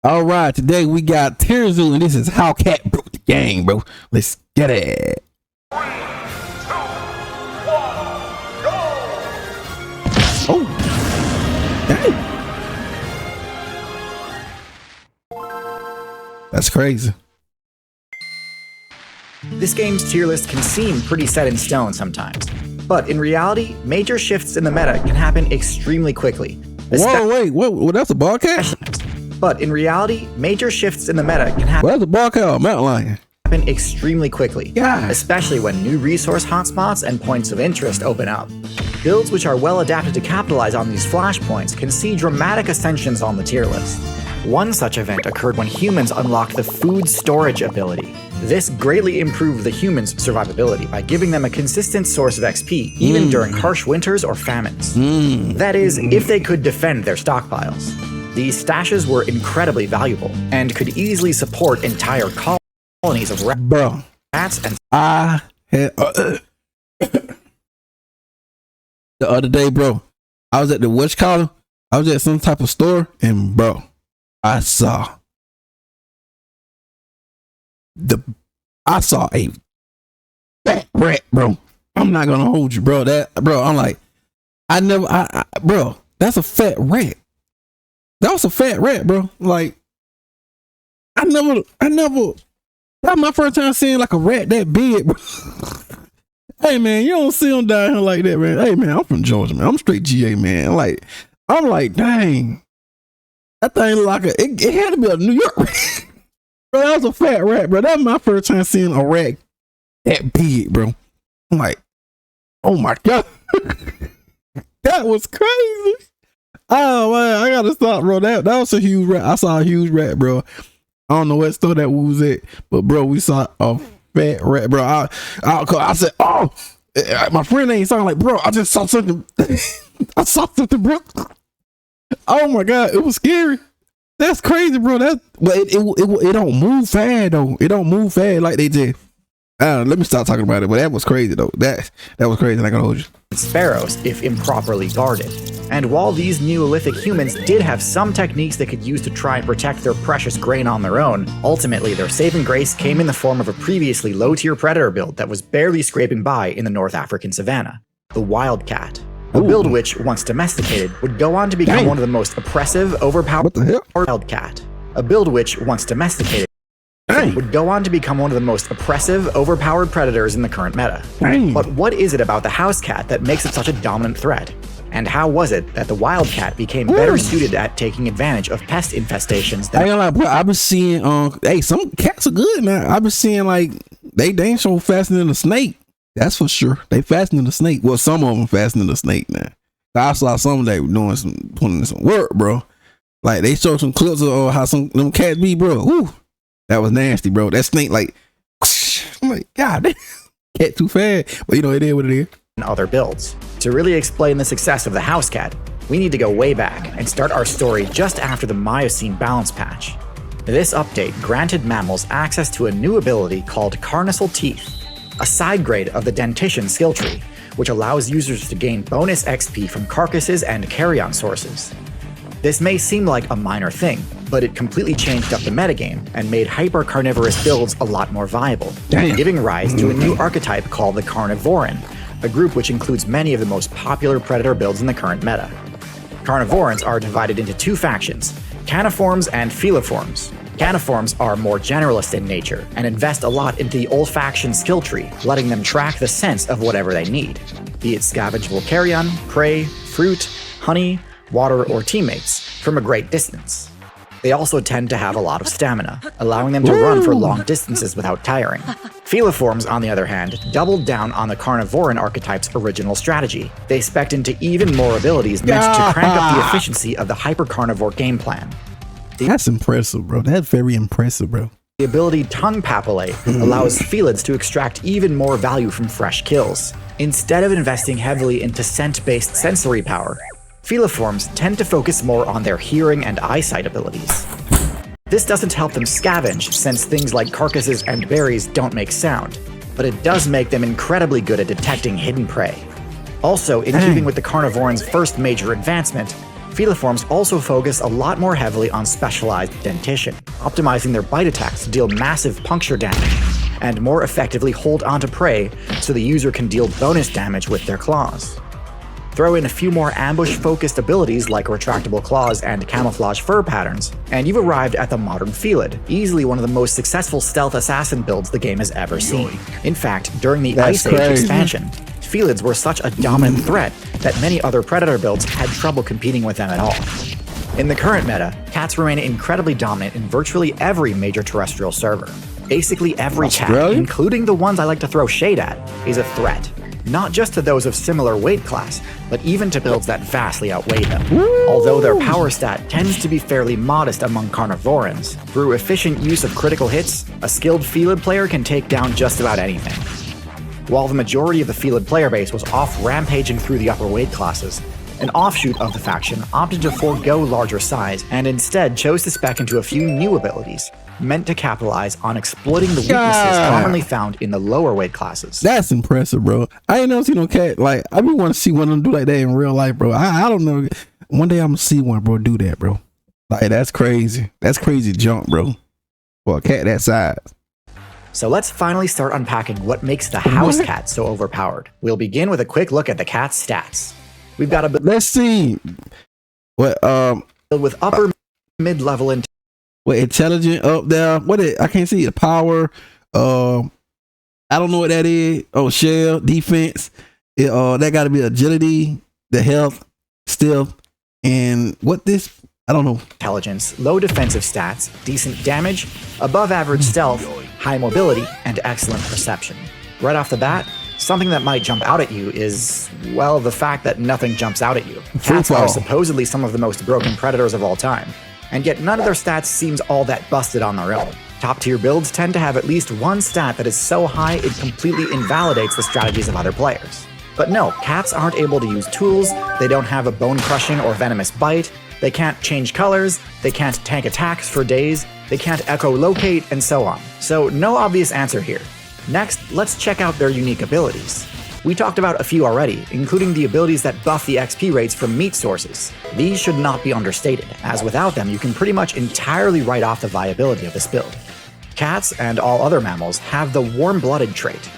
All right, today we got Tirzu, and this is how Cat broke the game, bro. Let's get it. 3, 2, 1, go! Oh, dang. That's crazy. This game's tier list can seem pretty set in stone sometimes, but in reality, major shifts in the meta can happen extremely quickly. Whoa, wait, what? That's a ball cat? But in reality, major shifts in the meta can happen. Well, that's a ball cat, mountain lion. Happen extremely quickly, Yeah. especially when new resource hotspots and points of interest open up. Builds which are well adapted to capitalize on these flashpoints can see dramatic ascensions on the tier list. One such event occurred when humans unlocked the food storage ability. This greatly improved the humans' survivability by giving them a consistent source of XP, even during harsh winters or famines. That is, if they could defend their stockpiles. These stashes were incredibly valuable, and could easily support entire colonies of Bro, rats and I had the other day, bro. I was at the what's called? I was at some type of store, and bro, I saw a fat rat, bro. I'm not gonna hold you, bro. I'm like, bro, that's a fat rat. That was a fat rat, bro. Like, I never. That's my first time seeing like a rat that big, bro. Hey man, you don't see them down here like that, man. Hey man, I'm from Georgia, man. I'm straight GA, man. I'm like, dang, that thing look like it had to be a New York rat. Bro, that was a fat rat, bro. That was my first time seeing a rat that big, bro. I'm like, oh my god, that was crazy. Oh man, I gotta stop, bro. That was a huge rat. I saw a huge rat, bro. I don't know what store that was at, but bro, we saw a fat rat, bro. I said, oh, my friend ain't talking like, bro, I just saw something. I saw something, bro. Oh my god, it was scary. That's crazy, bro. But it don't move fast though. It don't move fast like they did. Let me stop talking about it. But that was crazy though. That was crazy. I'm not gonna hold you. sparrows if improperly guarded. And while these Neolithic humans did have some techniques they could use to try and protect their precious grain on their own, ultimately their saving grace came in the form of a previously low-tier predator build that was barely scraping by in the North African savanna, the wildcat. A build which, once domesticated, would go on to become one of the most oppressive, overpowered wildcat. A build which, once domesticated, would go on to become one of the most oppressive, overpowered predators in the current meta. But what is it about the house cat that makes it such a dominant threat? And how was it that the wildcat became better suited at taking advantage of pest infestations than— I've been seeing hey, some cats are good now. I've been seeing like they ain't so faster than a snake. That's for sure. They faster than the snake. Well, some of them faster than the snake now. I saw some they were putting in some work, bro. Like they showed some clips of how some them cats be, bro. Ooh, that was nasty, bro. That snake like, I'm like, God, that cat too fast. But you know, it is what it is. Other builds. To really explain the success of the house cat, we need to go way back and start our story just after the Miocene balance patch. This update granted mammals access to a new ability called Carnassial Teeth, a side grade of the dentition skill tree, which allows users to gain bonus XP from carcasses and carrion sources. This may seem like a minor thing, but it completely changed up the metagame and made hyper-carnivorous builds a lot more viable, giving rise to a new archetype called the Carnivoran, a group which includes many of the most popular predator builds in the current meta. Carnivorans are divided into two factions, Caniforms and Feliforms. Caniforms are more generalist in nature and invest a lot into the olfaction skill tree, letting them track the sense of whatever they need, be it scavengeable carrion, prey, fruit, honey, water, or teammates, from a great distance. They also tend to have a lot of stamina, allowing them to run for long distances without tiring. Feliforms, on the other hand, doubled down on the Carnivoran archetype's original strategy. They spec'd into even more abilities meant to crank up the efficiency of the hyper-carnivore game plan. That's impressive, bro. That's very impressive, bro. The ability Tongue Papillate allows felids to extract even more value from fresh kills. Instead of investing heavily into scent-based sensory power, Feliforms tend to focus more on their hearing and eyesight abilities. This doesn't help them scavenge, since things like carcasses and berries don't make sound, but it does make them incredibly good at detecting hidden prey. Also, in keeping with the Carnivoran's first major advancement, Feliforms also focus a lot more heavily on specialized dentition, optimizing their bite attacks to deal massive puncture damage, and more effectively hold onto prey so the user can deal bonus damage with their claws. Throw in a few more ambush-focused abilities like retractable claws and camouflage fur patterns, and you've arrived at the modern Felid, easily one of the most successful stealth assassin builds the game has ever seen. In fact, during the Ice Age expansion, Felids were such a dominant threat that many other Predator builds had trouble competing with them at all. In the current meta, cats remain incredibly dominant in virtually every major terrestrial server. Basically every cat, including the ones I like to throw shade at, is a threat. Not just to those of similar weight class, but even to builds that vastly outweigh them. Although their power stat tends to be fairly modest among carnivorans, through efficient use of critical hits, a skilled Felid player can take down just about anything. While the majority of the Felid player base was off rampaging through the upper weight classes, an offshoot of the faction opted to forego larger size and instead chose to spec into a few new abilities, meant to capitalize on exploiting the weaknesses commonly found in the lower weight classes. That's impressive, bro. I ain't never seen no cat, like, I be want to see one of them do like that in real life, bro. I don't know. One day I'm gonna see one, bro, do that, bro. Like, that's crazy. That's crazy jump, bro. For a cat that size. So let's finally start unpacking what makes the house cat so overpowered. We'll begin with a quick look at the cat's stats. We've got a let's see what with upper mid-level intelligent up there. I can't see the power. I don't know what that is. Oh, shell defense. That got to be agility, the health, stealth, and what this? I don't know. Intelligence, low defensive stats, decent damage, above average stealth, high mobility, and excellent perception. Right off the bat, something that might jump out at you is, well, the fact that nothing jumps out at you. Cats are supposedly some of the most broken predators of all time, and yet none of their stats seems all that busted on their own. Top tier builds tend to have at least one stat that is so high it completely invalidates the strategies of other players. But no, cats aren't able to use tools, they don't have a bone-crushing or venomous bite, they can't change colors, they can't tank attacks for days, they can't echolocate, and so on. So no obvious answer here. Next, let's check out their unique abilities. We talked about a few already, including the abilities that buff the XP rates from meat sources. These should not be understated, as without them you can pretty much entirely write off the viability of this build. Cats, and all other mammals, have the warm-blooded trait.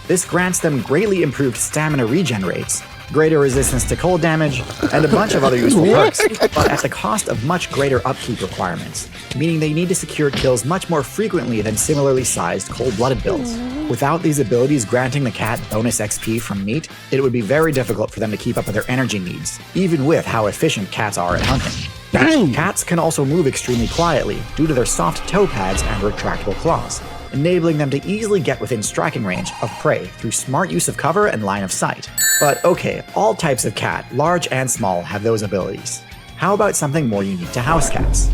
This grants them greatly improved stamina regen rates, greater resistance to cold damage, and a bunch of other useful perks, but at the cost of much greater upkeep requirements, meaning they need to secure kills much more frequently than similarly sized cold-blooded builds. Without these abilities granting the cat bonus XP from meat, it would be very difficult for them to keep up with their energy needs, even with how efficient cats are at hunting. Dang. Cats can also move extremely quietly due to their soft toe pads and retractable claws, enabling them to easily get within striking range of prey through smart use of cover and line of sight. But okay, all types of cat, large and small, have those abilities. How about something more unique to house cats?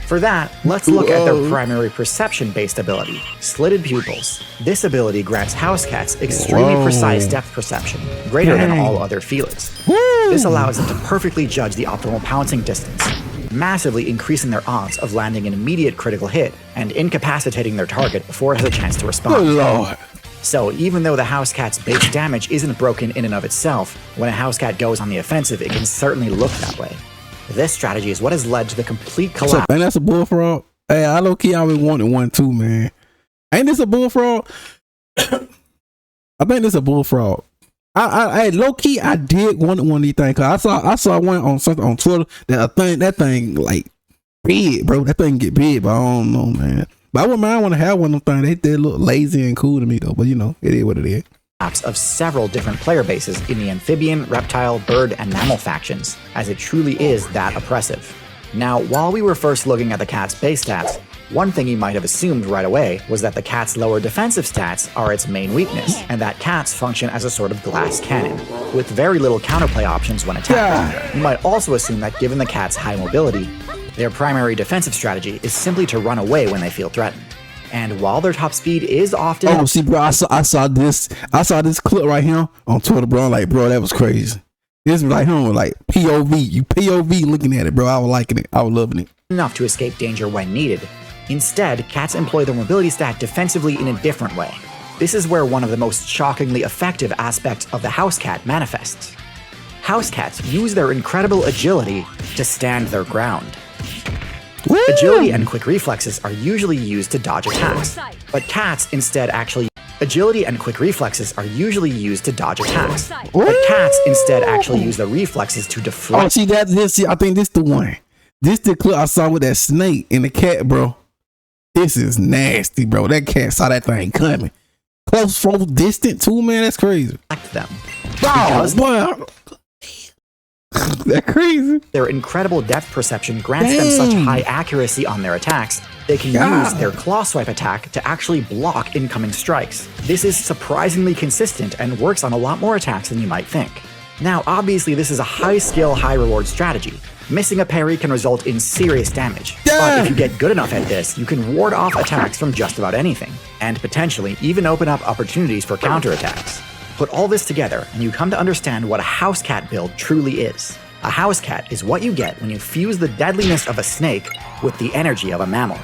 For that, let's look at their primary perception-based ability, slitted pupils. This ability grants house cats extremely precise depth perception, greater than all other felids. This allows them to perfectly judge the optimal pouncing distance, massively increasing their odds of landing an immediate critical hit and incapacitating their target before it has a chance to respond. Good Lord. So even though the house cat's base damage isn't broken in and of itself, when a house cat goes on the offensive, it can certainly look that way. This strategy is what has led to the complete collapse. Man, that's a bullfrog. Hey, I low-key always wanted one too, man. Ain't this a bullfrog? I think this a bullfrog. I low-key, I did want one of these things. Cause I saw one on something on Twitter that thing like big, bro. That thing get big, but I don't know, man. But I wouldn't mind want to have one of them things. They look lazy and cool to me though. But you know, it is what it is. Of several different player bases in the amphibian, reptile, bird, and mammal factions, as it truly is that oppressive. Now, while we were first looking at the cat's base stats, one thing you might have assumed right away was that the cat's lower defensive stats are its main weakness, and that cats function as a sort of glass cannon, with very little counterplay options when attacked. You might also assume that given the cat's high mobility, their primary defensive strategy is simply to run away when they feel threatened. And while their top speed is often... Oh, see, bro, I saw this clip right here on Twitter, bro. I'm like, bro, that was crazy. This was like, like POV. You POV looking at it, bro. I was liking it. I was loving it. Enough to escape danger when needed. Instead, cats employ their mobility stat defensively in a different way. This is where one of the most shockingly effective aspects of the house cat manifests. House cats use their incredible agility to stand their ground. Woo! Agility and quick reflexes are usually used to dodge attacks, but cats instead actually Agility and quick reflexes are usually used to dodge attacks, but cats instead actually use the reflexes to deflect. Oh, see that? This, I think this the one. This the clip I saw with that snake and the cat, bro. This is nasty, bro. That cat saw that thing coming. Close, from distant too, man. That's crazy. Them. Oh, boy. That crazy. Their incredible depth perception grants them such high accuracy on their attacks, they can use their claw swipe attack to actually block incoming strikes. This is surprisingly consistent and works on a lot more attacks than you might think. Now, obviously, this is a high skill, high reward strategy. Missing a parry can result in serious damage, but if you get good enough at this, you can ward off attacks from just about anything, and potentially even open up opportunities for counterattacks. Put all this together, and you come to understand what a house cat build truly is. A house cat is what you get when you fuse the deadliness of a snake with the energy of a mammal.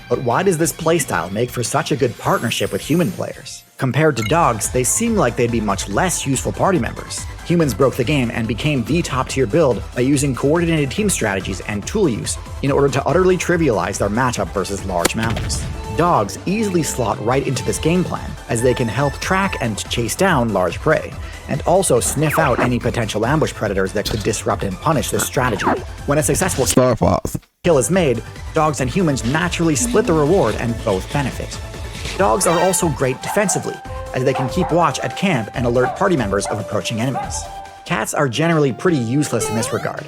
But why does this playstyle make for such a good partnership with human players? Compared to dogs, they seem like they'd be much less useful party members. Humans broke the game and became the top-tier build by using coordinated team strategies and tool use in order to utterly trivialize their matchup versus large mammals. Dogs easily slot right into this game plan, as they can help track and chase down large prey, and also sniff out any potential ambush predators that could disrupt and punish this strategy. When a successful Star Fox kill is made, dogs and humans naturally split the reward and both benefit. Dogs are also great defensively, as they can keep watch at camp and alert party members of approaching enemies. Cats are generally pretty useless in this regard.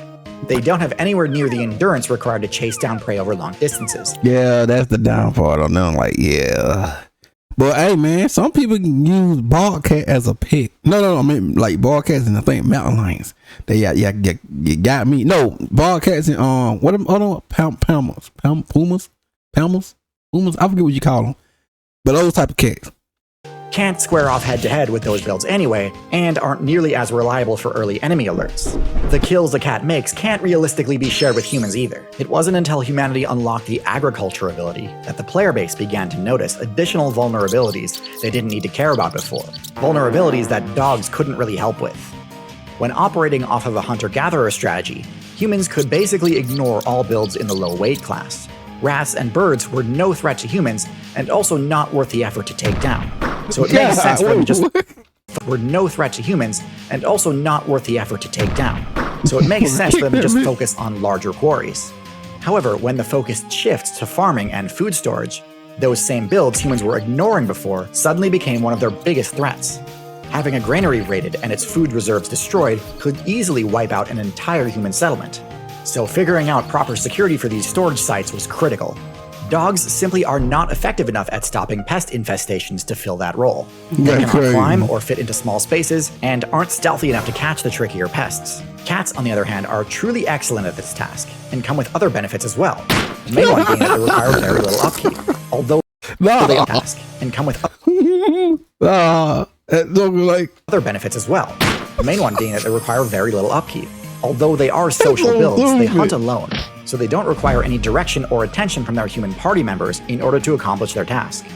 They don't have anywhere near the endurance required to chase down prey over long distances. Yeah, that's the downfall on them. Like, yeah. But hey, man, some people can use bald cat as a pet. No, I mean like bald cats and I think mountain lions. They you got me. No, bald cats and what are pumas. I forget what you call them, but those type of cats Can't square off head-to-head with those builds anyway, and aren't nearly as reliable for early enemy alerts. The kills the cat makes can't realistically be shared with humans either. It wasn't until humanity unlocked the agriculture ability that the player base began to notice additional vulnerabilities they didn't need to care about before. Vulnerabilities that dogs couldn't really help with. When operating off of a hunter-gatherer strategy, humans could basically ignore all builds in the low weight class. Rats and birds were no threat to humans, and also not worth the effort to take down. So it makes sense for them to just were no threat to humans, and also not worth the effort to take down. So it makes sense for them to just focus on larger quarries. However, when the focus shifts to farming and food storage, those same builds humans were ignoring before suddenly became one of their biggest threats. Having a granary raided and its food reserves destroyed could easily wipe out an entire human settlement. So figuring out proper security for these storage sites was critical. Dogs simply are not effective enough at stopping pest infestations to fill that role. They cannot climb or fit into small spaces, and aren't stealthy enough to catch the trickier pests. Cats, on the other hand, are truly excellent at this task, and come with other benefits as well. The main one being that they require very little upkeep, although they task, and come with other benefits as well. The main one being that they require very little upkeep. Although they are social builds, they hunt alone, so they don't require any direction or attention from their human party members in order to accomplish their task.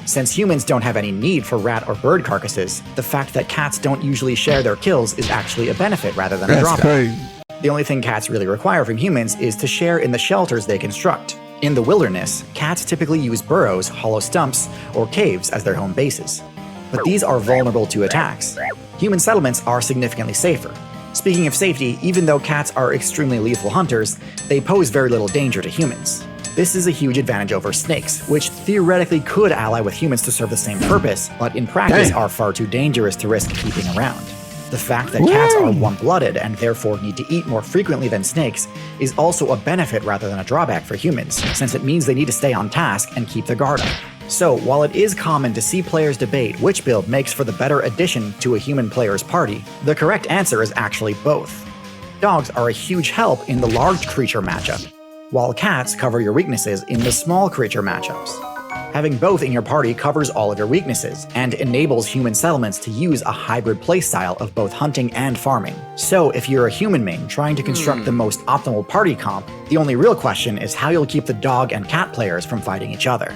Since humans don't have any need for rat or bird carcasses, the fact that cats don't usually share their kills is actually a benefit rather than a drawback. The only thing cats really require from humans is to share in the shelters they construct. In the wilderness, cats typically use burrows, hollow stumps, or caves as their home bases. But these are vulnerable to attacks. Human settlements are significantly safer. Speaking of safety, even though cats are extremely lethal hunters, they pose very little danger to humans. This is a huge advantage over snakes, which theoretically could ally with humans to serve the same purpose, but in practice are far too dangerous to risk keeping around. The fact that cats are warm-blooded and therefore need to eat more frequently than snakes is also a benefit rather than a drawback for humans, since it means they need to stay on task and keep their guard up. So, while it is common to see players debate which build makes for the better addition to a human player's party, the correct answer is actually both. Dogs are a huge help in the large creature matchup, while cats cover your weaknesses in the small creature matchups. Having both in your party covers all of your weaknesses, and enables human settlements to use a hybrid playstyle of both hunting and farming. So if you're a human main trying to construct the most optimal party comp, the only real question is how you'll keep the dog and cat players from fighting each other.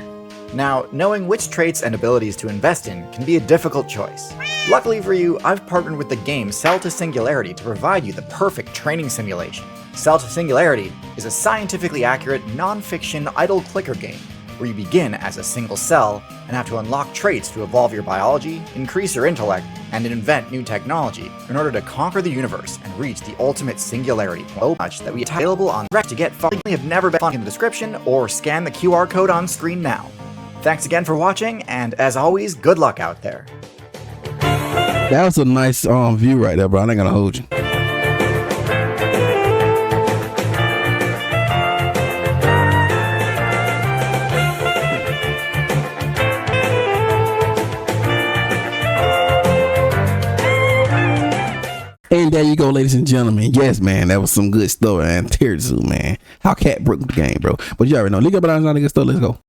Now, knowing which traits and abilities to invest in can be a difficult choice. Luckily for you, I've partnered with the game Cell to Singularity to provide you the perfect training simulation. Cell to Singularity is a scientifically accurate, non-fiction idle clicker game where you begin as a single cell and have to unlock traits to evolve your biology, increase your intellect, and invent new technology in order to conquer the universe and reach the ultimate singularity point. So much that we are available on Rec to get fun have never been in the description or scan the QR code on screen now. Thanks again for watching, and as always, good luck out there. That was a nice view right there, bro. I ain't gonna hold you. And there you go, ladies and gentlemen. Yes, man, that was some good stuff, man. Tears, man. How cat broke the game, bro. But you already know. League of Banana, good stuff. Let's go.